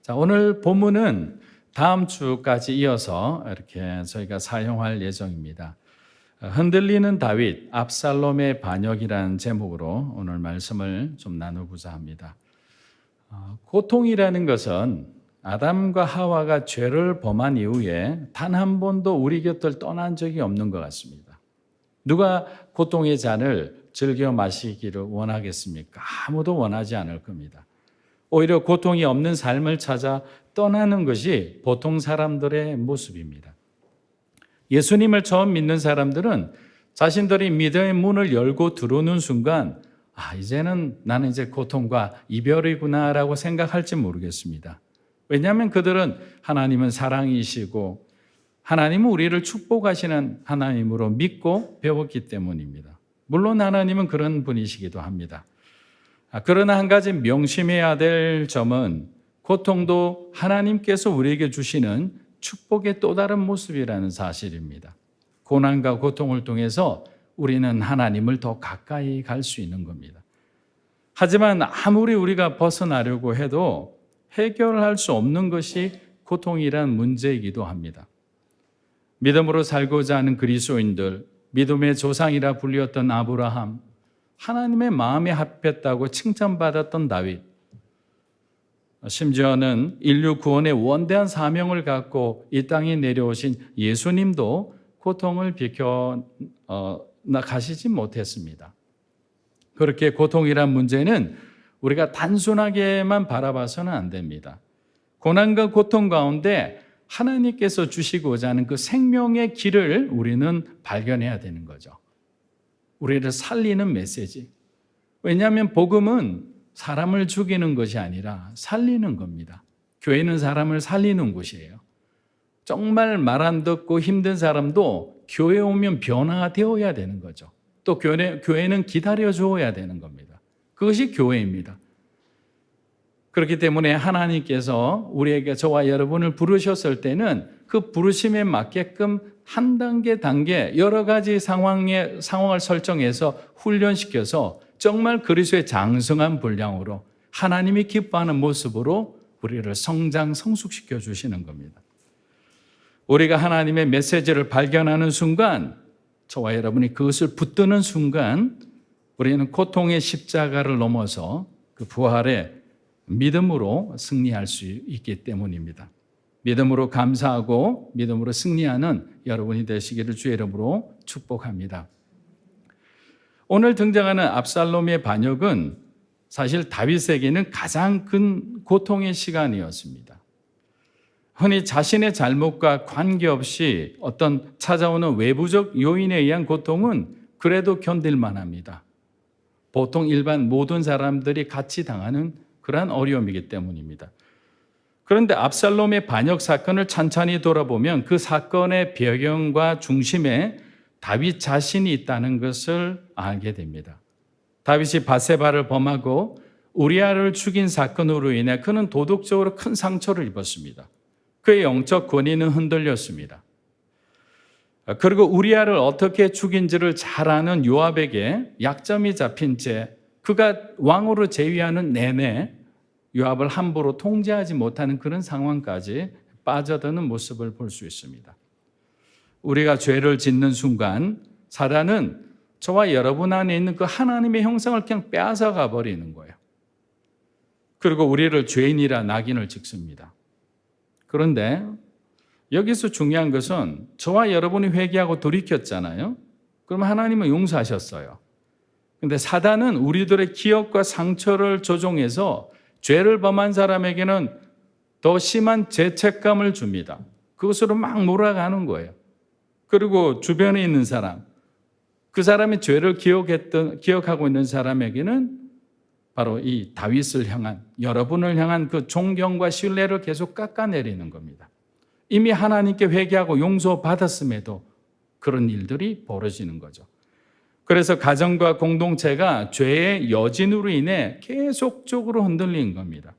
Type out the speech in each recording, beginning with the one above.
자, 오늘 본문은 다음 주까지 이어서 이렇게 저희가 사용할 예정입니다. 흔들리는 다윗, 압살롬의 반역이라는 제목으로 오늘 말씀을 좀 나누고자 합니다. 고통이라는 것은 아담과 하와가 죄를 범한 이후에 단 한 번도 우리 곁을 떠난 적이 없는 것 같습니다. 누가 고통의 잔을 즐겨 마시기를 원하겠습니까? 아무도 원하지 않을 겁니다. 오히려 고통이 없는 삶을 찾아 떠나는 것이 보통 사람들의 모습입니다. 예수님을 처음 믿는 사람들은 자신들이 믿음의 문을 열고 들어오는 순간 이제는 나는 이제 고통과 이별이구나라고 생각할지 모르겠습니다. 왜냐하면 그들은 하나님은 사랑이시고 하나님은 우리를 축복하시는 하나님으로 믿고 배웠기 때문입니다. 물론 하나님은 그런 분이시기도 합니다. 그러나 한 가지 명심해야 될 점은 고통도 하나님께서 우리에게 주시는 축복의 또 다른 모습이라는 사실입니다. 고난과 고통을 통해서 우리는 하나님을 더 가까이 갈 수 있는 겁니다. 하지만 아무리 우리가 벗어나려고 해도 해결할 수 없는 것이 고통이란 문제이기도 합니다. 믿음으로 살고자 하는 그리스도인들, 믿음의 조상이라 불렸던 아브라함, 하나님의 마음에 합했다고 칭찬받았던 다윗, 심지어는 인류 구원의 원대한 사명을 갖고 이 땅에 내려오신 예수님도 고통을 비켜 가시지 못했습니다. 그렇게 고통이란 문제는 우리가 단순하게만 바라봐서는 안 됩니다. 고난과 고통 가운데 하나님께서 주시고자 하는 그 생명의 길을 우리는 발견해야 되는 거죠. 우리를 살리는 메시지. 왜냐하면 복음은 사람을 죽이는 것이 아니라 살리는 겁니다. 교회는 사람을 살리는 곳이에요. 정말 말 안 듣고 힘든 사람도 교회 오면 변화되어야 되는 거죠. 또 교회는 기다려줘야 되는 겁니다. 그것이 교회입니다. 그렇기 때문에 하나님께서 우리에게 저와 여러분을 부르셨을 때는 그 부르심에 맞게끔 한 단계 여러 가지 상황을 설정해서 훈련시켜서 정말 그리스도의 장성한 분량으로 하나님이 기뻐하는 모습으로 우리를 성숙시켜 주시는 겁니다. 우리가 하나님의 메시지를 발견하는 순간, 저와 여러분이 그것을 붙드는 순간 우리는 고통의 십자가를 넘어서 그 부활의 믿음으로 승리할 수 있기 때문입니다. 믿음으로 감사하고 믿음으로 승리하는 여러분이 되시기를 주의 이름으로 축복합니다. 오늘 등장하는 압살롬의 반역은 사실 다윗에게는 가장 큰 고통의 시간이었습니다. 흔히 자신의 잘못과 관계없이 어떤 찾아오는 외부적 요인에 의한 고통은 그래도 견딜만 합니다. 보통 일반 모든 사람들이 같이 당하는 그러한 어려움이기 때문입니다. 그런데 압살롬의 반역 사건을 찬찬히 돌아보면 그 사건의 배경과 중심에 다윗 자신이 있다는 것을 알게 됩니다. 다윗이 밧세바를 범하고 우리아를 죽인 사건으로 인해 그는 도덕적으로 큰 상처를 입었습니다. 그의 영적 권위는 흔들렸습니다. 그리고 우리아를 어떻게 죽인지를 잘 아는 요압에게 약점이 잡힌 채 그가 왕으로 재위하는 내내 요압을 함부로 통제하지 못하는 그런 상황까지 빠져드는 모습을 볼 수 있습니다. 우리가 죄를 짓는 순간 사단은 저와 여러분 안에 있는 그 하나님의 형상을 그냥 빼앗아가 버리는 거예요. 그리고 우리를 죄인이라 낙인을 찍습니다. 그런데 여기서 중요한 것은 저와 여러분이 회개하고 돌이켰잖아요. 그럼 하나님은 용서하셨어요. 그런데 사단은 우리들의 기억과 상처를 조종해서 죄를 범한 사람에게는 더 심한 죄책감을 줍니다. 그것으로 막 몰아가는 거예요. 그리고 주변에 있는 사람, 그 사람이 죄를 기억하고 있는 사람에게는 바로 이 다윗을 향한, 여러분을 향한 그 존경과 신뢰를 계속 깎아내리는 겁니다. 이미 하나님께 회개하고 용서받았음에도 그런 일들이 벌어지는 거죠. 그래서 가정과 공동체가 죄의 여진으로 인해 계속적으로 흔들린 겁니다.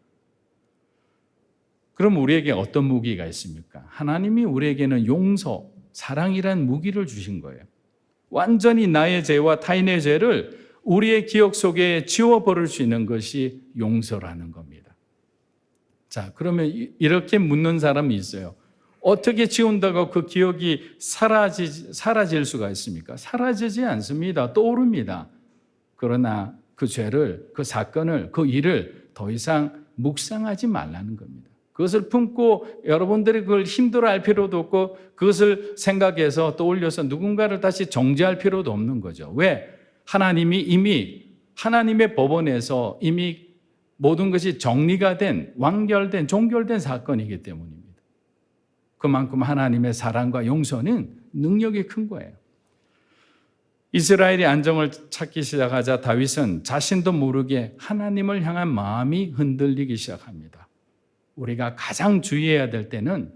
그럼 우리에게 어떤 무기가 있습니까? 하나님이 우리에게는 용서, 사랑이란 무기를 주신 거예요. 완전히 나의 죄와 타인의 죄를 우리의 기억 속에 지워버릴 수 있는 것이 용서라는 겁니다. 자, 그러면 이렇게 묻는 사람이 있어요. 어떻게 지운다고 그 기억이 사라질 수가 있습니까? 사라지지 않습니다. 떠오릅니다. 그러나 그 죄를, 그 사건을, 그 일을 더 이상 묵상하지 말라는 겁니다. 그것을 품고 여러분들이 그걸 힘들어할 필요도 없고 그것을 생각해서 떠올려서 누군가를 다시 정죄할 필요도 없는 거죠. 왜? 하나님이 이미 하나님의 법원에서 이미 모든 것이 정리가 된, 완결된, 종결된 사건이기 때문입니다. 그만큼 하나님의 사랑과 용서는 능력이 큰 거예요. 이스라엘이 안정을 찾기 시작하자 다윗은 자신도 모르게 하나님을 향한 마음이 흔들리기 시작합니다. 우리가 가장 주의해야 될 때는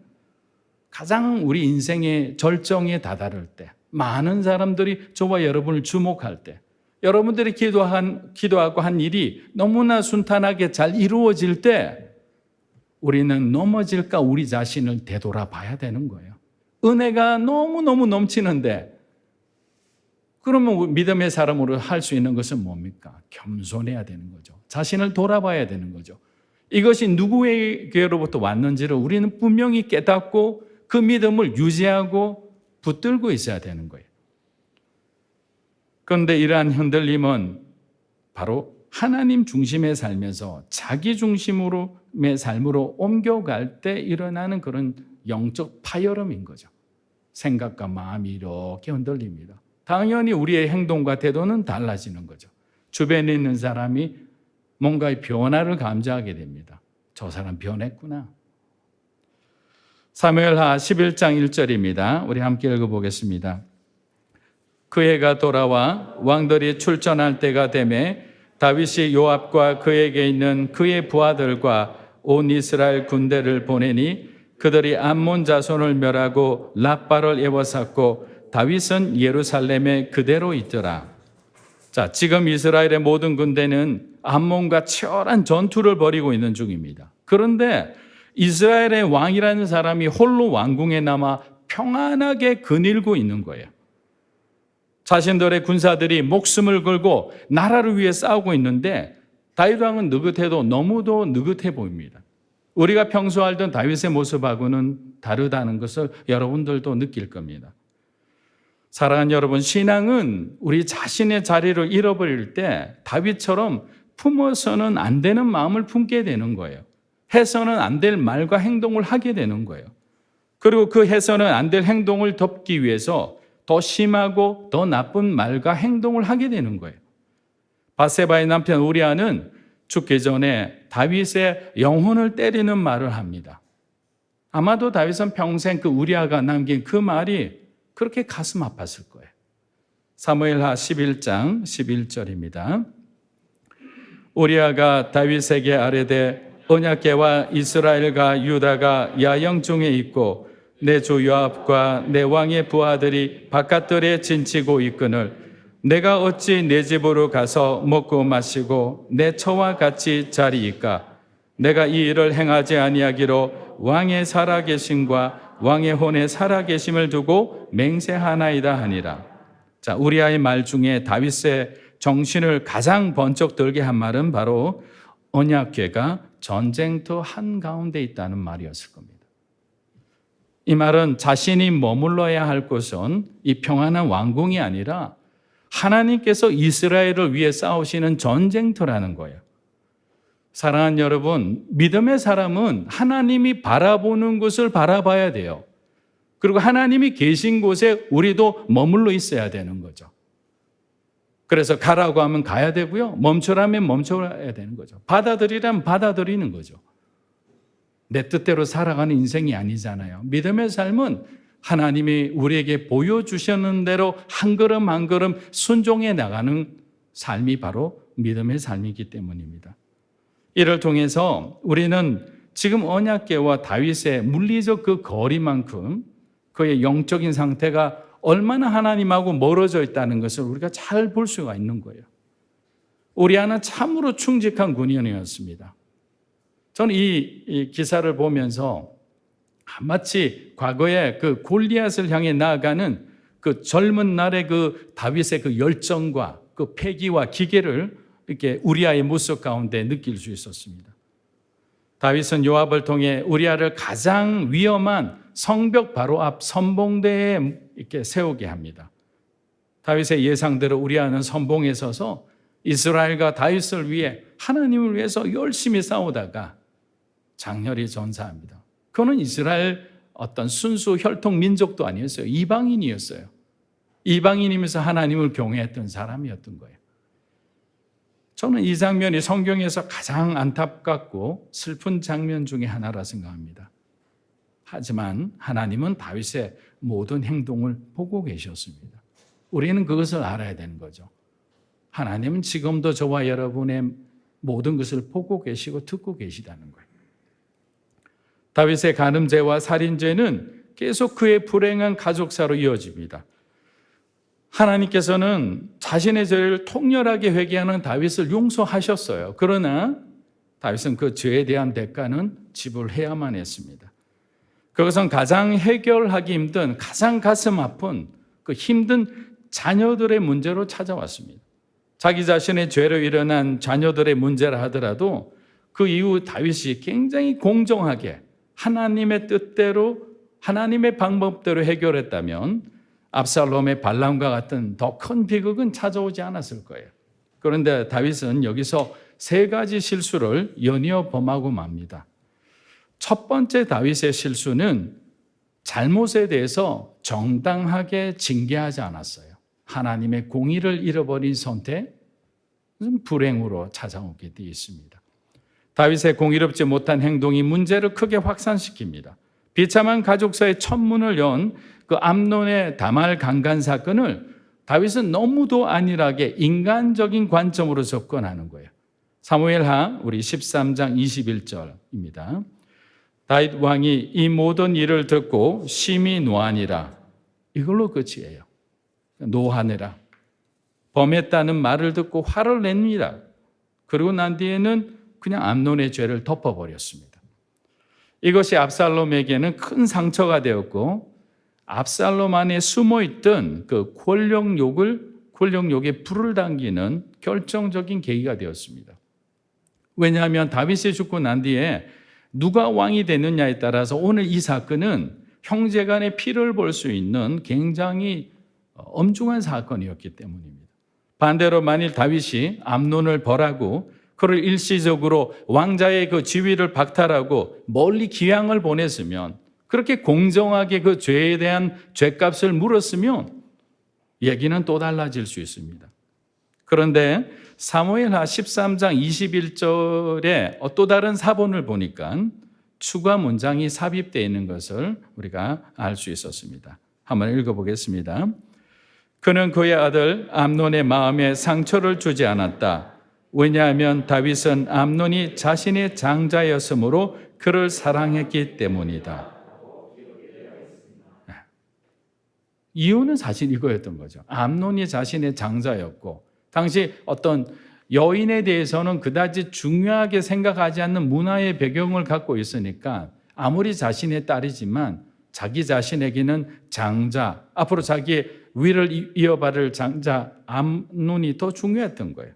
가장 우리 인생의 절정에 다다를 때, 많은 사람들이 저와 여러분을 주목할 때, 여러분들이 기도하고 한 일이 너무나 순탄하게 잘 이루어질 때 우리는 넘어질까 우리 자신을 되돌아봐야 되는 거예요. 은혜가 너무너무 넘치는데 그러면 믿음의 사람으로 할 수 있는 것은 뭡니까? 겸손해야 되는 거죠. 자신을 돌아봐야 되는 거죠. 이것이 누구에게로부터 왔는지를 우리는 분명히 깨닫고 그 믿음을 유지하고 붙들고 있어야 되는 거예요. 그런데 이러한 흔들림은 바로 하나님 중심의 삶에서 자기 중심의 삶으로 옮겨갈 때 일어나는 그런 영적 파열음인 거죠. 생각과 마음이 이렇게 흔들립니다. 당연히 우리의 행동과 태도는 달라지는 거죠. 주변에 있는 사람이 뭔가의 변화를 감지하게 됩니다. 저 사람 변했구나. 사무엘하 11장 1절입니다. 우리 함께 읽어보겠습니다. 그 해가 돌아와 왕들이 출전할 때가 되매 다윗이 요압과 그에게 있는 그의 부하들과 온 이스라엘 군대를 보내니 그들이 암몬 자손을 멸하고 랍바를 에워쌌고 다윗은 예루살렘에 그대로 있더라. 자, 지금 이스라엘의 모든 군대는 암몬과 치열한 전투를 벌이고 있는 중입니다. 그런데 이스라엘의 왕이라는 사람이 홀로 왕궁에 남아 평안하게 거닐고 있는 거예요. 자신들의 군사들이 목숨을 걸고 나라를 위해 싸우고 있는데 다윗 왕은 느긋해도 너무도 느긋해 보입니다. 우리가 평소 알던 다윗의 모습하고는 다르다는 것을 여러분들도 느낄 겁니다. 사랑하는 여러분, 신앙은 우리 자신의 자리를 잃어버릴 때 다윗처럼 품어서는 안 되는 마음을 품게 되는 거예요. 해서는 안 될 말과 행동을 하게 되는 거예요. 그리고 그 해서는 안 될 행동을 덮기 위해서 더 심하고 더 나쁜 말과 행동을 하게 되는 거예요. 바세바의 남편 우리아는 죽기 전에 다윗의 영혼을 때리는 말을 합니다. 아마도 다윗은 평생 그 우리아가 남긴 그 말이 그렇게 가슴 아팠을 거예요. 사무엘하 11장 11절입니다. 우리아가 다윗에게 아뢰되 언약궤와 이스라엘과 유다가 야영 중에 있고 내 주 요압과 내 왕의 부하들이 바깥들에 진치고 있거늘 내가 어찌 내 집으로 가서 먹고 마시고 내 처와 같이 자리이까? 내가 이 일을 행하지 아니하기로 왕의 살아계심과 왕의 혼의 살아계심을 두고 맹세하나이다 하니라. 자, 우리아의 말 중에 다윗의 정신을 가장 번쩍 들게 한 말은 바로 언약궤가 전쟁터 한가운데 있다는 말이었을 겁니다. 이 말은 자신이 머물러야 할 곳은 이 평안한 왕궁이 아니라 하나님께서 이스라엘을 위해 싸우시는 전쟁터라는 거예요. 사랑하는 여러분, 믿음의 사람은 하나님이 바라보는 곳을 바라봐야 돼요. 그리고 하나님이 계신 곳에 우리도 머물러 있어야 되는 거죠. 그래서 가라고 하면 가야 되고요. 멈추라면 멈춰야 되는 거죠. 받아들이라면 받아들이는 거죠. 내 뜻대로 살아가는 인생이 아니잖아요. 믿음의 삶은 하나님이 우리에게 보여주셨는 대로 한 걸음 한 걸음 순종해 나가는 삶이 바로 믿음의 삶이기 때문입니다. 이를 통해서 우리는 지금 언약궤와 다윗의 물리적 그 거리만큼 그의 영적인 상태가 얼마나 하나님하고 멀어져 있다는 것을 우리가 잘 볼 수가 있는 거예요. 우리아는 참으로 충직한 군인이었습니다. 저는 이 기사를 보면서 마치 과거에 그 골리앗을 향해 나아가는 그 젊은 날의 그 다윗의 그 열정과 그 패기와 기계를 이렇게 우리아의 모습 가운데 느낄 수 있었습니다. 다윗은 요압을 통해 우리아를 가장 위험한 성벽 바로 앞 선봉대에 이렇게 세우게 합니다. 다윗의 예상대로 우리아는 선봉에 서서 이스라엘과 다윗을 위해 하나님을 위해서 열심히 싸우다가 장렬히 전사합니다. 그는 이스라엘 어떤 순수 혈통 민족도 아니었어요. 이방인이었어요. 이방인이면서 하나님을 경외했던 사람이었던 거예요. 저는 이 장면이 성경에서 가장 안타깝고 슬픈 장면 중에 하나라 생각합니다. 하지만 하나님은 다윗의 모든 행동을 보고 계셨습니다. 우리는 그것을 알아야 되는 거죠. 하나님은 지금도 저와 여러분의 모든 것을 보고 계시고 듣고 계시다는 거예요. 다윗의 간음죄와 살인죄는 계속 그의 불행한 가족사로 이어집니다. 하나님께서는 자신의 죄를 통렬하게 회개하는 다윗을 용서하셨어요. 그러나 다윗은 그 죄에 대한 대가는 지불해야만 했습니다. 그것은 가장 해결하기 힘든, 가장 가슴 아픈 그 힘든 자녀들의 문제로 찾아왔습니다. 자기 자신의 죄로 일어난 자녀들의 문제라 하더라도 그 이후 다윗이 굉장히 공정하게 하나님의 뜻대로, 하나님의 방법대로 해결했다면 압살롬의 반란과 같은 더 큰 비극은 찾아오지 않았을 거예요. 그런데 다윗은 여기서 세 가지 실수를 연이어 범하고 맙니다. 첫 번째 다윗의 실수는 잘못에 대해서 정당하게 징계하지 않았어요. 하나님의 공의를 잃어버린 선택, 불행으로 찾아오게 되어 있습니다. 다윗의 공의롭지 못한 행동이 문제를 크게 확산시킵니다. 비참한 가족사의 천문을 연 그 암논의 다말 강간 사건을 다윗은 너무도 안일하게 인간적인 관점으로 접근하는 거예요. 사무엘하 우리 13장 21절입니다. 다윗 왕이 이 모든 일을 듣고 심히 노하니라. 이걸로 끝이에요. 노하느라. 범했다는 말을 듣고 화를 냅니다. 그리고 난 뒤에는 그냥 암논의 죄를 덮어버렸습니다. 이것이 압살롬에게는 큰 상처가 되었고 압살롬 안에 숨어있던 그 권력욕에 불을 당기는 결정적인 계기가 되었습니다. 왜냐하면 다윗이 죽고 난 뒤에 누가 왕이 되느냐에 따라서 오늘 이 사건은 형제간의 피를 볼 수 있는 굉장히 엄중한 사건이었기 때문입니다. 반대로 만일 다윗이 암논을 벌하고 그를 일시적으로 왕자의 그 지위를 박탈하고 멀리 기양을 보냈으면, 그렇게 공정하게 그 죄에 대한 죄값을 물었으면 얘기는 또 달라질 수 있습니다. 그런데 사무엘하 13장 21절에 또 다른 사본을 보니까 추가 문장이 삽입되어 있는 것을 우리가 알 수 있었습니다. 한번 읽어보겠습니다. 그는 그의 아들 암논의 마음에 상처를 주지 않았다. 왜냐하면 다윗은 암논이 자신의 장자였으므로 그를 사랑했기 때문이다. 이유는 사실 이거였던 거죠. 암논이 자신의 장자였고, 당시 어떤 여인에 대해서는 그다지 중요하게 생각하지 않는 문화의 배경을 갖고 있으니까 아무리 자신의 딸이지만 자기 자신에게는 장자, 앞으로 자기의 위를 이어받을 장자 암논이 더 중요했던 거예요.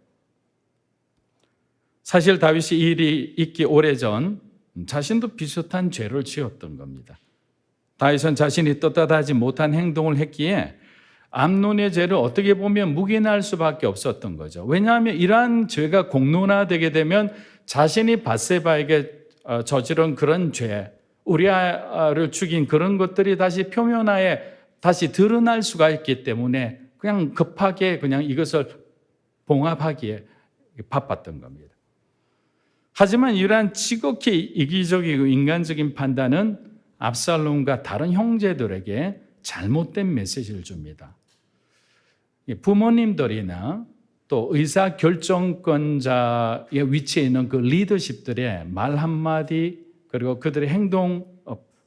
사실 다윗이 이 일이 있기 오래전 자신도 비슷한 죄를 지었던 겁니다. 다윗은 자신이 떳떳하지 못한 행동을 했기에 암논의 죄를 어떻게 보면 묵인할 수밖에 없었던 거죠. 왜냐하면 이러한 죄가 공론화되게 되면 자신이 밧세바에게 저지른 그런 죄, 우리아를 죽인 그런 것들이 다시 표면화에 다시 드러날 수가 있기 때문에 그냥 급하게 그냥 이것을 봉합하기에 바빴던 겁니다. 하지만 이러한 지극히 이기적이고 인간적인 판단은 압살롬과 다른 형제들에게 잘못된 메시지를 줍니다. 부모님들이나 또 의사 결정권자의 위치에 있는 그 리더십들의 말 한마디, 그리고 그들의 행동,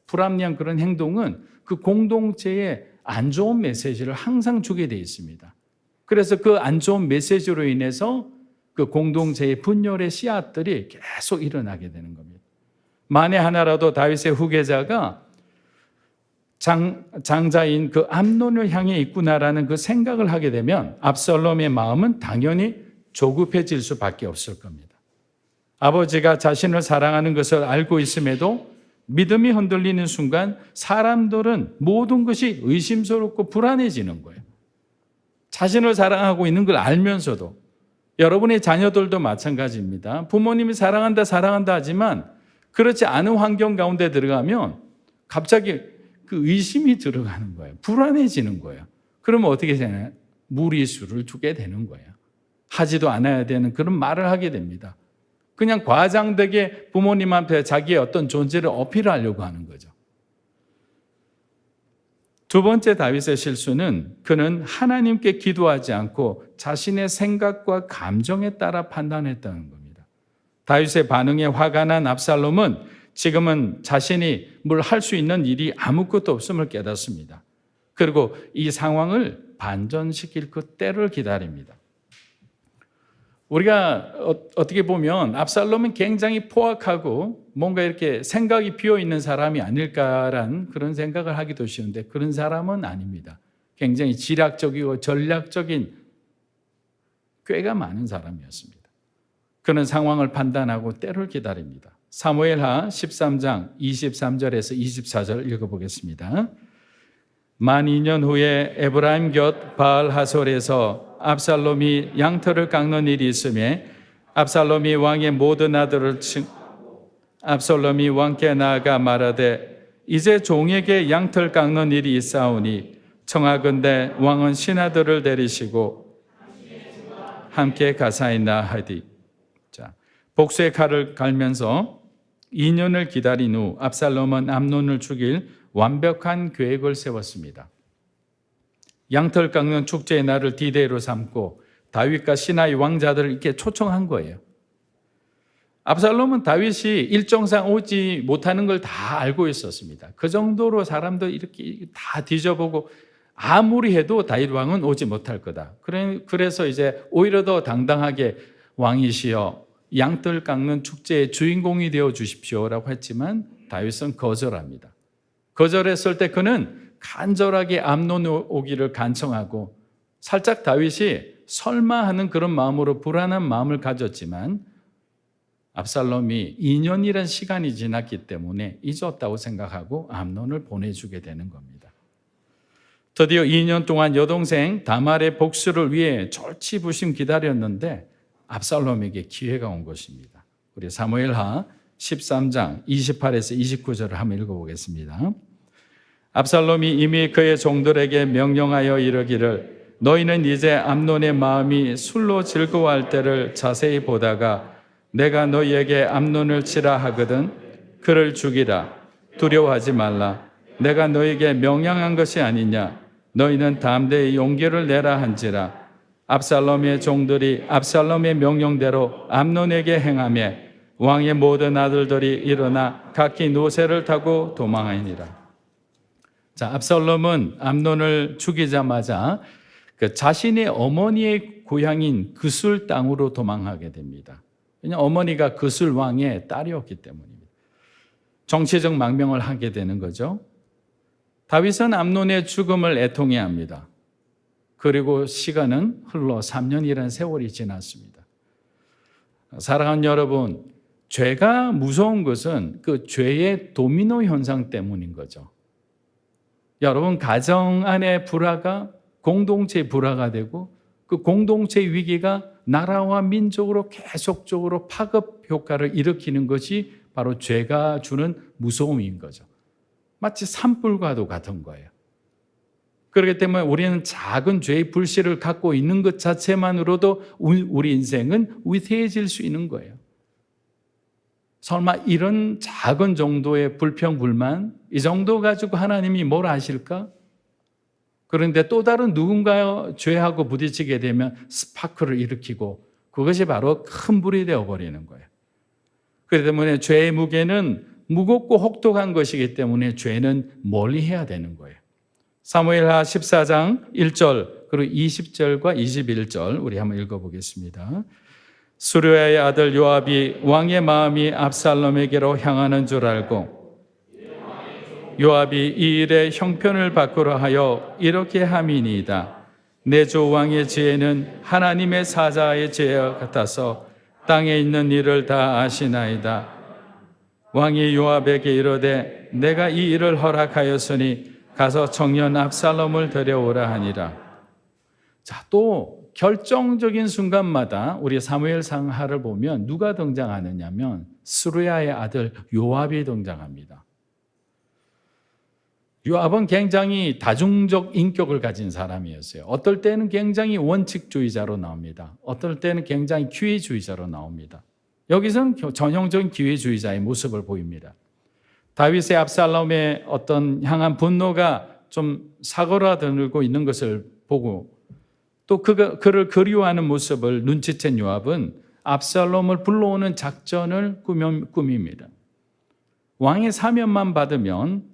불합리한 그런 행동은 그 공동체에 안 좋은 메시지를 항상 주게 되어 있습니다. 그래서 그 안 좋은 메시지로 인해서 그 공동체의 분열의 씨앗들이 계속 일어나게 되는 겁니다. 만에 하나라도 다윗의 후계자가 장자인 그 암논을 향해 있구나라는 그 생각을 하게 되면 압살롬의 마음은 당연히 조급해질 수밖에 없을 겁니다. 아버지가 자신을 사랑하는 것을 알고 있음에도 믿음이 흔들리는 순간 사람들은 모든 것이 의심스럽고 불안해지는 거예요. 자신을 사랑하고 있는 걸 알면서도. 여러분의 자녀들도 마찬가지입니다. 부모님이 사랑한다 하지만 그렇지 않은 환경 가운데 들어가면 갑자기 그 의심이 들어가는 거예요. 불안해지는 거예요. 그러면 어떻게 되나요? 무리수를 두게 되는 거예요. 하지도 않아야 되는 그런 말을 하게 됩니다. 그냥 과장되게 부모님한테 자기의 어떤 존재를 어필하려고 하는 거죠. 두 번째 다윗의 실수는 그는 하나님께 기도하지 않고 자신의 생각과 감정에 따라 판단했다는 겁니다. 다윗의 반응에 화가 난 압살롬은 지금은 자신이 뭘 할 수 있는 일이 아무것도 없음을 깨닫습니다. 그리고 이 상황을 반전시킬 그 때를 기다립니다. 우리가 어떻게 보면 압살롬은 굉장히 포악하고 뭔가 이렇게 생각이 비어있는 사람이 아닐까라는 그런 생각을 하기도 쉬운데 그런 사람은 아닙니다. 굉장히 지략적이고 전략적인 꾀가 많은 사람이었습니다. 그는 상황을 판단하고 때를 기다립니다. 사무엘하 13장 23절에서 24절 읽어보겠습니다. 만 2년 후에 에브라임 곁 바알 하솔에서 압살롬이 양털을 깎는 일이 있음에 압살롬이 왕의 모든 아들을 압살롬이 왕께 나아가 말하되 이제 종에게 양털 깎는 일이 있사오니 청하건대 왕은 신하들을 데리시고 함께 가사이나 하디. 자, 복수의 칼을 갈면서 2년을 기다린 후 압살롬은 암논을 죽일 완벽한 계획을 세웠습니다. 양털 깎는 축제의 날을 디데이로 삼고 다윗과 신하의 왕자들을 이렇게 초청한 거예요. 압살롬은 다윗이 일정상 오지 못하는 걸 다 알고 있었습니다. 그 정도로 사람들 이렇게 다 뒤져보고 아무리 해도 다윗 왕은 오지 못할 거다. 그래서 이제 오히려 더 당당하게 왕이시여 양털 깎는 축제의 주인공이 되어 주십시오라고 했지만 다윗은 거절합니다. 거절했을 때 그는 간절하게 암논 오기를 간청하고 살짝 다윗이 설마 하는 그런 마음으로 불안한 마음을 가졌지만 압살롬이 2년이란 시간이 지났기 때문에 잊었다고 생각하고 암논을 보내주게 되는 겁니다. 드디어 2년 동안 여동생 다말의 복수를 위해 절치부심 기다렸는데 압살롬에게 기회가 온 것입니다. 우리 사무엘하 13장 28에서 29절을 한번 읽어보겠습니다. 압살롬이 이미 그의 종들에게 명령하여 이르기를 너희는 이제 암논의 마음이 술로 즐거워할 때를 자세히 보다가 내가 너희에게 암논을 치라 하거든 그를 죽이라. 두려워하지 말라. 내가 너희에게 명령한 것이 아니냐. 너희는 담대히 용기를 내라 한지라. 압살롬의 종들이 압살롬의 명령대로 암논에게 행하며 왕의 모든 아들들이 일어나 각기 노새를 타고 도망하니라. 자, 압살롬은 암논을 죽이자마자 그 자신의 어머니의 고향인 그술 땅으로 도망하게 됩니다. 왜냐하면 어머니가 그술 왕의 딸이었기 때문입니다. 정치적 망명을 하게 되는 거죠. 다윗은 암논의 죽음을 애통해합니다. 그리고 시간은 흘러 3년이라는 세월이 지났습니다. 사랑하는 여러분, 죄가 무서운 것은 그 죄의 도미노 현상 때문인 거죠. 여러분, 가정 안의 불화가 공동체의 불화가 되고 그 공동체의 위기가 나라와 민족으로 계속적으로 파급 효과를 일으키는 것이 바로 죄가 주는 무서움인 거죠. 마치 산불과도 같은 거예요. 그렇기 때문에 우리는 작은 죄의 불씨를 갖고 있는 것 자체만으로도 우리 인생은 위태해질 수 있는 거예요. 설마 이런 작은 정도의 불평, 불만, 이 정도 가지고 하나님이 뭘 아실까? 그런데 또 다른 누군가의 죄하고 부딪히게 되면 스파크를 일으키고 그것이 바로 큰 불이 되어버리는 거예요. 그렇기 때문에 죄의 무게는 무겁고 혹독한 것이기 때문에 죄는 멀리 해야 되는 거예요. 사무엘하 14장 1절 그리고 20절과 21절 우리 한번 읽어보겠습니다. 수르야의 아들 요압이 왕의 마음이 압살롬에게로 향하는 줄 알고 요압이 이 일에 형편을 바꾸려 하여 이렇게 함이니이다. 내 주 왕의 지혜는 하나님의 사자의 지혜와 같아서 땅에 있는 일을 다 아시나이다. 왕이 요압에게 이르되 내가 이 일을 허락하였으니 가서 청년 압살롬을 데려오라 하니라. 자, 또 결정적인 순간마다 우리 사무엘 상하를 보면 누가 등장하느냐면 스루야의 아들 요압이 등장합니다. 요압은 굉장히 다중적 인격을 가진 사람이었어요. 어떨 때는 굉장히 원칙주의자로 나옵니다. 어떨 때는 굉장히 기회주의자로 나옵니다. 여기서는 전형적인 기회주의자의 모습을 보입니다. 다윗의 압살롬의 어떤 향한 분노가 좀 사그라들고 있는 것을 보고 또 그를 그리워하는 모습을 눈치챈 요압은 압살롬을 불러오는 작전을 꾸밉니다. 왕의 사면만 받으면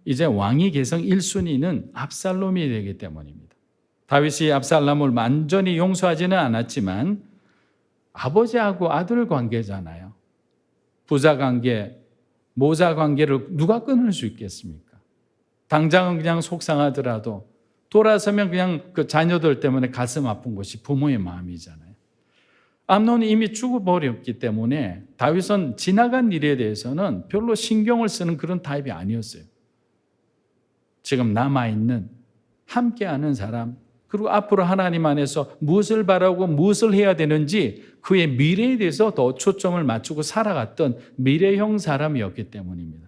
이제 왕위 계승 1순위는 압살롬이 되기 때문입니다. 다윗이 압살롬을 완전히 용서하지는 않았지만 아버지하고 아들 관계잖아요. 부자 관계, 모자 관계를 누가 끊을 수 있겠습니까? 당장은 그냥 속상하더라도 돌아서면 그냥 그 자녀들 때문에 가슴 아픈 것이 부모의 마음이잖아요. 암논이 이미 죽어버렸기 때문에 다윗은 지나간 일에 대해서는 별로 신경을 쓰는 그런 타입이 아니었어요. 지금 남아있는 함께하는 사람, 그리고 앞으로 하나님 안에서 무엇을 바라고 무엇을 해야 되는지 그의 미래에 대해서 더 초점을 맞추고 살아갔던 미래형 사람이었기 때문입니다.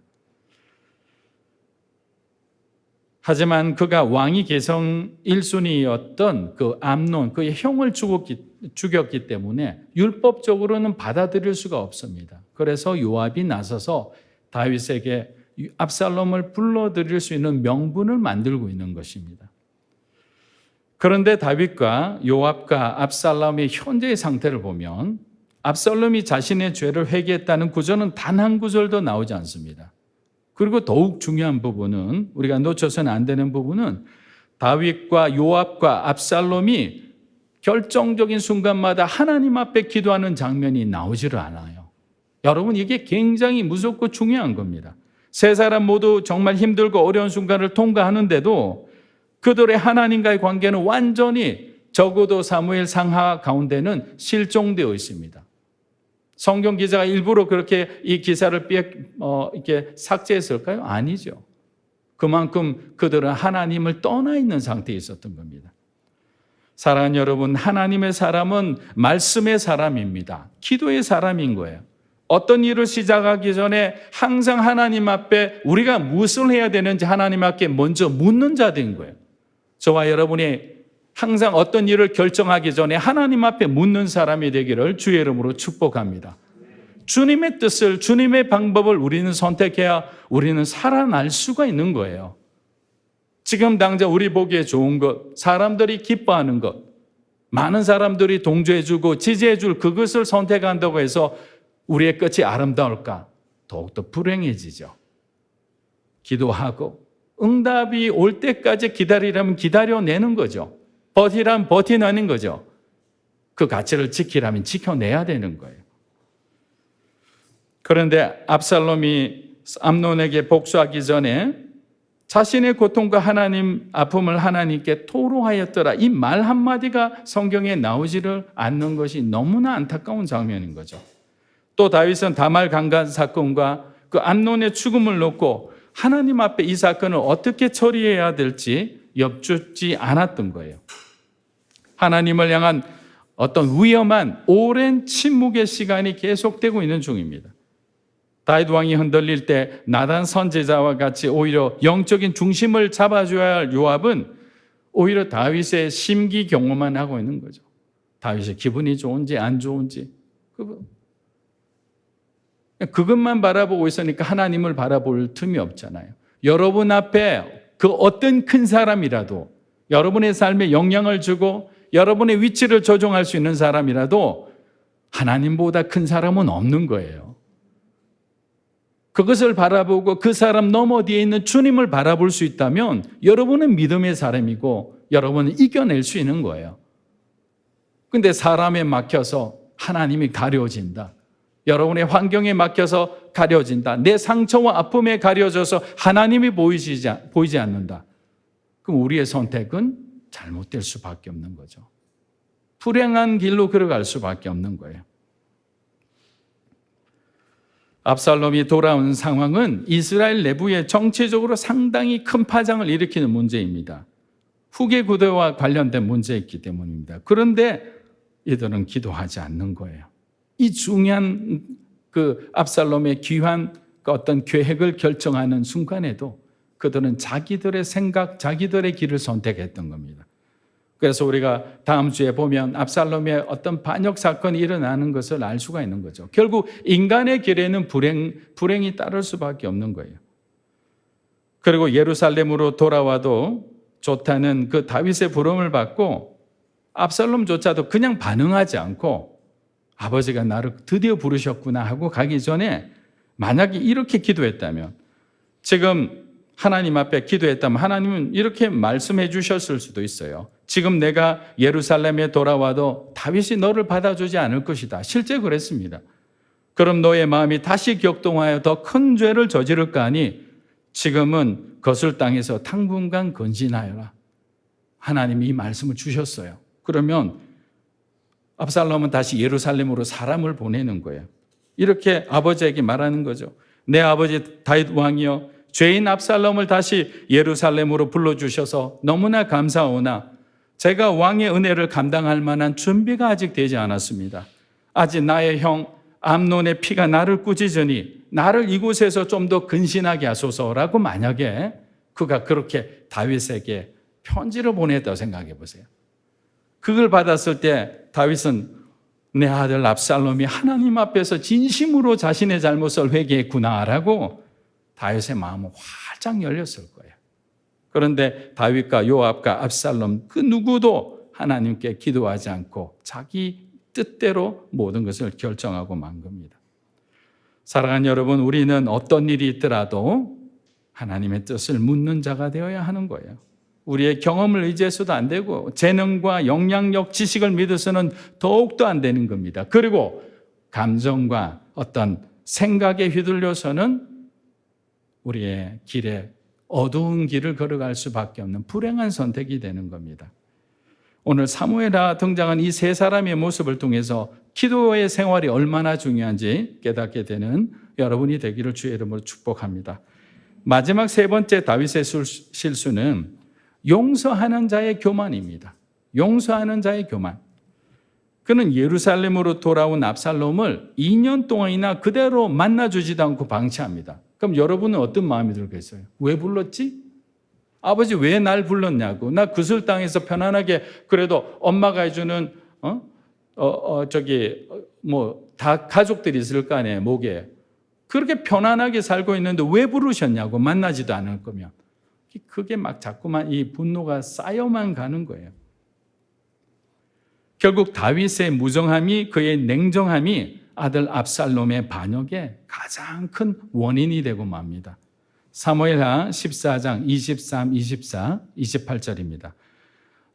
하지만 그가 왕위 계승 1순위였던 그 암논, 그의 형을 죽였기 때문에 율법적으로는 받아들일 수가 없습니다. 그래서 요압이 나서서 다윗에게 압살롬을 불러들일 수 있는 명분을 만들고 있는 것입니다. 그런데 다윗과 요압과 압살롬의 현재의 상태를 보면 압살롬이 자신의 죄를 회개했다는 구절은 단 한 구절도 나오지 않습니다. 그리고 더욱 중요한 부분은, 우리가 놓쳐서는 안 되는 부분은 다윗과 요압과 압살롬이 결정적인 순간마다 하나님 앞에 기도하는 장면이 나오지를 않아요. 여러분, 이게 굉장히 무섭고 중요한 겁니다. 세 사람 모두 정말 힘들고 어려운 순간을 통과하는데도 그들의 하나님과의 관계는 완전히 적어도 사무엘 상하 가운데는 실종되어 있습니다. 성경 기자가 일부러 그렇게 이 기사를 이렇게 삭제했을까요? 아니죠. 그만큼 그들은 하나님을 떠나 있는 상태에 있었던 겁니다. 사랑하는 여러분, 하나님의 사람은 말씀의 사람입니다. 기도의 사람인 거예요. 어떤 일을 시작하기 전에 항상 하나님 앞에 우리가 무엇을 해야 되는지 하나님 앞에 먼저 묻는 자들인 거예요. 저와 여러분이 항상 어떤 일을 결정하기 전에 하나님 앞에 묻는 사람이 되기를 주의 이름으로 축복합니다. 주님의 뜻을, 주님의 방법을 우리는 선택해야 우리는 살아날 수가 있는 거예요. 지금 당장 우리 보기에 좋은 것, 사람들이 기뻐하는 것, 많은 사람들이 동조해주고 지지해줄 그것을 선택한다고 해서 우리의 끝이 아름다울까? 더욱더 불행해지죠. 기도하고 응답이 올 때까지 기다리라면 기다려내는 거죠. 버티라면 버티내는 거죠. 그 가치를 지키라면 지켜내야 되는 거예요. 그런데 압살롬이 암논에게 복수하기 전에 자신의 고통과 하나님 아픔을 하나님께 토로하였더라. 이 말 한마디가 성경에 나오지를 않는 것이 너무나 안타까운 장면인 거죠. 또 다윗은 다말 강간 사건과 그 암논의 죽음을 놓고 하나님 앞에 이 사건을 어떻게 처리해야 될지 엽죽지 않았던 거예요. 하나님을 향한 어떤 위험한 오랜 침묵의 시간이 계속되고 있는 중입니다. 다윗 왕이 흔들릴 때 나단 선지자와 같이 오히려 영적인 중심을 잡아줘야 할 요압은 오히려 다윗의 심기 경험만 하고 있는 거죠. 다윗의 기분이 좋은지 안 좋은지 그것만 바라보고 있으니까 하나님을 바라볼 틈이 없잖아요. 여러분 앞에 그 어떤 큰 사람이라도 여러분의 삶에 영향을 주고 여러분의 위치를 조종할 수 있는 사람이라도 하나님보다 큰 사람은 없는 거예요. 그것을 바라보고 그 사람 너머 뒤에 있는 주님을 바라볼 수 있다면 여러분은 믿음의 사람이고 여러분은 이겨낼 수 있는 거예요. 근데 사람에 막혀서 하나님이 가려진다. 여러분의 환경에 막혀서 가려진다. 내 상처와 아픔에 가려져서 하나님이 보이지 않는다. 그럼 우리의 선택은 잘못될 수밖에 없는 거죠. 불행한 길로 걸어갈 수밖에 없는 거예요. 압살롬이 돌아온 상황은 이스라엘 내부에 정치적으로 상당히 큰 파장을 일으키는 문제입니다. 후계 구대와 관련된 문제였기 때문입니다. 그런데 이들은 기도하지 않는 거예요. 이 중요한 그 압살롬의 귀한 어떤 계획을 결정하는 순간에도 그들은 자기들의 생각, 자기들의 길을 선택했던 겁니다. 그래서 우리가 다음 주에 보면 압살롬의 어떤 반역 사건이 일어나는 것을 알 수가 있는 거죠. 결국 인간의 길에는 불행이 따를 수밖에 없는 거예요. 그리고 예루살렘으로 돌아와도 좋다는 그 다윗의 부름을 받고 압살롬조차도 그냥 반응하지 않고 아버지가 나를 드디어 부르셨구나 하고 가기 전에 만약에 이렇게 기도했다면, 지금 하나님 앞에 기도했다면 하나님은 이렇게 말씀해 주셨을 수도 있어요. 지금 내가 예루살렘에 돌아와도 다윗이 너를 받아주지 않을 것이다. 실제 그랬습니다. 그럼 너의 마음이 다시 격동하여 더 큰 죄를 저지를까 하니 지금은 거슬 땅에서 당분간 건진하여라. 하나님이 이 말씀을 주셨어요. 그러면 압살롬은 다시 예루살렘으로 사람을 보내는 거예요. 이렇게 아버지에게 말하는 거죠. 내 아버지 다윗 왕이여, 죄인 압살롬을 다시 예루살렘으로 불러주셔서 너무나 감사하오나 제가 왕의 은혜를 감당할 만한 준비가 아직 되지 않았습니다. 아직 나의 형 암논의 피가 나를 꾸짖으니 나를 이곳에서 좀 더 근신하게 하소서라고 만약에 그가 그렇게 다윗에게 편지를 보냈다고 생각해 보세요. 그걸 받았을 때 다윗은 내 아들 압살롬이 하나님 앞에서 진심으로 자신의 잘못을 회개했구나라고 다윗의 마음은 활짝 열렸을 거예요. 그런데 다윗과 요압과 압살롬 그 누구도 하나님께 기도하지 않고 자기 뜻대로 모든 것을 결정하고 만 겁니다. 사랑하는 여러분, 우리는 어떤 일이 있더라도 하나님의 뜻을 묻는 자가 되어야 하는 거예요. 우리의 경험을 의지해서도 안 되고 재능과 영향력, 지식을 믿어서는 더욱더 안 되는 겁니다. 그리고 감정과 어떤 생각에 휘둘려서는 우리의 길에 어두운 길을 걸어갈 수밖에 없는 불행한 선택이 되는 겁니다. 오늘 사무엘하 등장한 이 세 사람의 모습을 통해서 기도의 생활이 얼마나 중요한지 깨닫게 되는 여러분이 되기를 주의 이름으로 축복합니다. 마지막 세 번째 다윗의 실수는 용서하는 자의 교만입니다. 용서하는 자의 교만. 그는 예루살렘으로 돌아온 압살롬을 2년 동안이나 그대로 만나주지도 않고 방치합니다. 그럼 여러분은 어떤 마음이 들겠어요? 왜 불렀지? 아버지 왜 날 불렀냐고. 나 그슬 땅에서 편안하게 그래도 엄마가 해주는 다 가족들이 있을 거 아니에요, 목에. 그렇게 편안하게 살고 있는데 왜 부르셨냐고, 만나지도 않을 거면. 그게 막 자꾸만 이 분노가 쌓여만 가는 거예요. 결국 다윗의 무정함이, 그의 냉정함이 아들 압살롬의 반역의 가장 큰 원인이 되고 맙니다. 사무엘하 14장 23, 24, 28절입니다.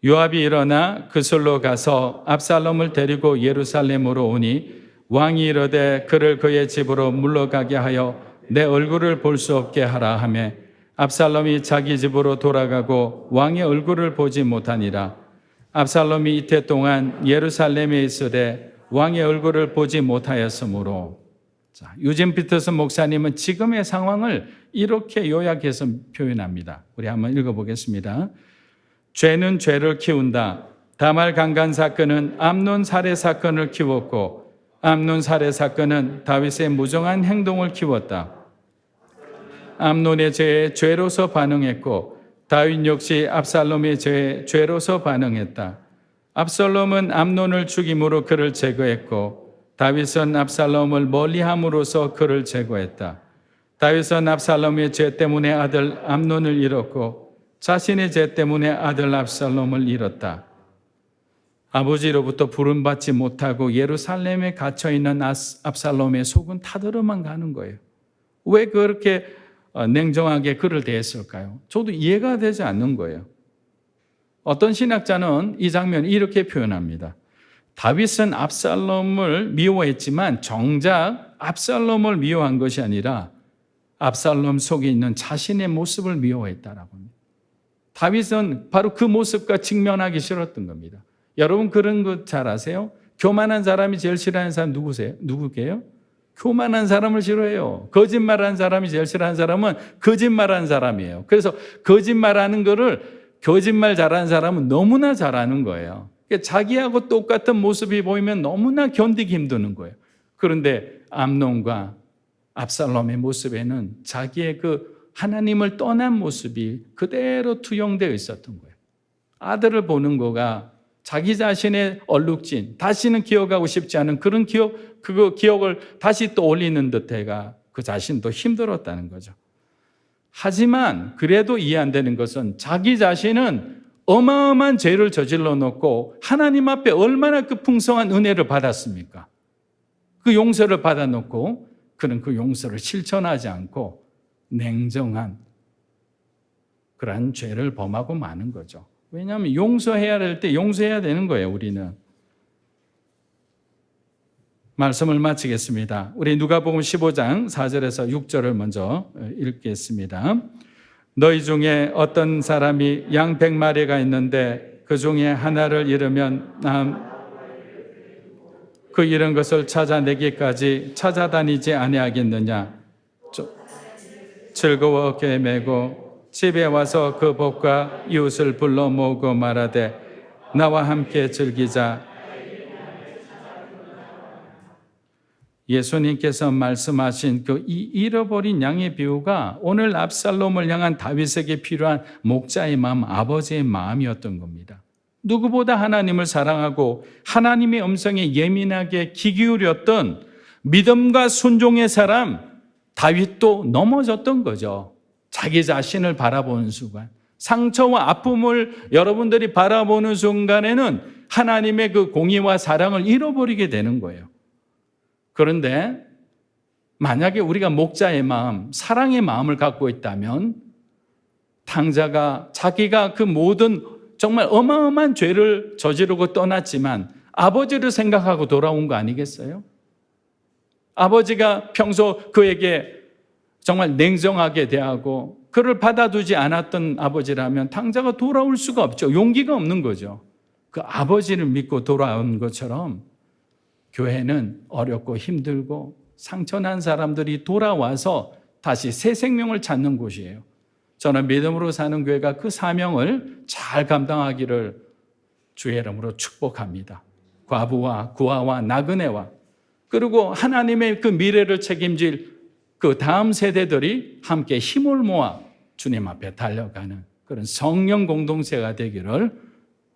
요압이 일어나 그슬로 가서 압살롬을 데리고 예루살렘으로 오니 왕이 이르되 그를 그의 집으로 물러가게 하여 내 얼굴을 볼 수 없게 하라 하며 압살롬이 자기 집으로 돌아가고 왕의 얼굴을 보지 못하니라. 압살롬이 이태 동안 예루살렘에 있으되 왕의 얼굴을 보지 못하였으므로. 자, 유진 피터슨 목사님은 지금의 상황을 이렇게 요약해서 표현합니다. 우리 한번 읽어보겠습니다. 죄는 죄를 키운다. 다말 강간 사건은 암논 살해 사건을 키웠고 암논 살해 사건은 다윗의 무정한 행동을 키웠다. 암논의 죄에 죄로서 반응했고 다윗 역시 압살롬의 죄에 죄로서 반응했다. 압살롬은 암논을 죽임으로 그를 제거했고 다윗은 압살롬을 멀리함으로써 그를 제거했다. 다윗은 압살롬의 죄 때문에 아들 암논을 잃었고 자신의 죄 때문에 아들 압살롬을 잃었다. 아버지로부터 부름받지 못하고 예루살렘에 갇혀있는 압살롬의 속은 타들어만 가는 거예요. 왜 그렇게 냉정하게 그를 대했을까요? 저도 이해가 되지 않는 거예요. 어떤 신학자는 이 장면을 이렇게 표현합니다. 다윗은 압살롬을 미워했지만 정작 압살롬을 미워한 것이 아니라 압살롬 속에 있는 자신의 모습을 미워했다라고 합니다. 다윗은 바로 그 모습과 직면하기 싫었던 겁니다. 여러분 그런 거 잘 아세요? 교만한 사람이 제일 싫어하는 사람 누구세요? 누구게요? 교만한 사람을 싫어해요. 거짓말하는 사람이 제일 싫어하는 사람은 거짓말하는 사람이에요. 그래서 거짓말하는 거를 거짓말 잘하는 사람은 너무나 잘하는 거예요. 그러니까 자기하고 똑같은 모습이 보이면 너무나 견디기 힘드는 거예요. 그런데 암논과 압살롬의 모습에는 자기의 그 하나님을 떠난 모습이 그대로 투영되어 있었던 거예요. 아들을 보는 거가 자기 자신의 얼룩진, 다시는 기억하고 싶지 않은 그런 그 기억을 다시 떠올리는 듯해가 그 자신도 힘들었다는 거죠. 하지만 그래도 이해 안 되는 것은 자기 자신은 어마어마한 죄를 저질러 놓고 하나님 앞에 얼마나 그 풍성한 은혜를 받았습니까? 그 용서를 받아놓고 그는 그 용서를 실천하지 않고 냉정한 그러한 죄를 범하고 마는 거죠. 왜냐하면 용서해야 될 때 용서해야 되는 거예요, 우리는. 말씀을 마치겠습니다. 우리 누가복음 15장 4절에서 6절을 먼저 읽겠습니다. 너희 중에 어떤 사람이 양 100마리가 있는데 그 중에 하나를 잃으면 그 잃은 것을 찾아내기까지 찾아다니지 아니하겠느냐. 즐거워 어깨에 메고 집에 와서 그 복과 이웃을 불러 모으고 말하되 나와 함께 즐기자. 예수님께서 말씀하신 그 잃어버린 양의 비유가 오늘 압살롬을 향한 다윗에게 필요한 목자의 마음, 아버지의 마음이었던 겁니다. 누구보다 하나님을 사랑하고 하나님의 음성에 예민하게 귀 기울였던 믿음과 순종의 사람 다윗도 넘어졌던 거죠. 자기 자신을 바라보는 순간, 상처와 아픔을 여러분들이 바라보는 순간에는 하나님의 그 공의와 사랑을 잃어버리게 되는 거예요. 그런데 만약에 우리가 목자의 마음, 사랑의 마음을 갖고 있다면 탕자가 자기가 그 모든 정말 어마어마한 죄를 저지르고 떠났지만 아버지를 생각하고 돌아온 거 아니겠어요? 아버지가 평소 그에게 정말 냉정하게 대하고 그를 받아두지 않았던 아버지라면 탕자가 돌아올 수가 없죠. 용기가 없는 거죠. 그 아버지를 믿고 돌아온 것처럼 교회는 어렵고 힘들고 상처난 사람들이 돌아와서 다시 새 생명을 찾는 곳이에요. 저는 믿음으로 사는 교회가 그 사명을 잘 감당하기를 주의 이름으로 축복합니다. 과부와 구아와 나그네와 그리고 하나님의 그 미래를 책임질 그 다음 세대들이 함께 힘을 모아 주님 앞에 달려가는 그런 성령 공동체가 되기를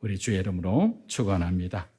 우리 주의 이름으로 축원합니다.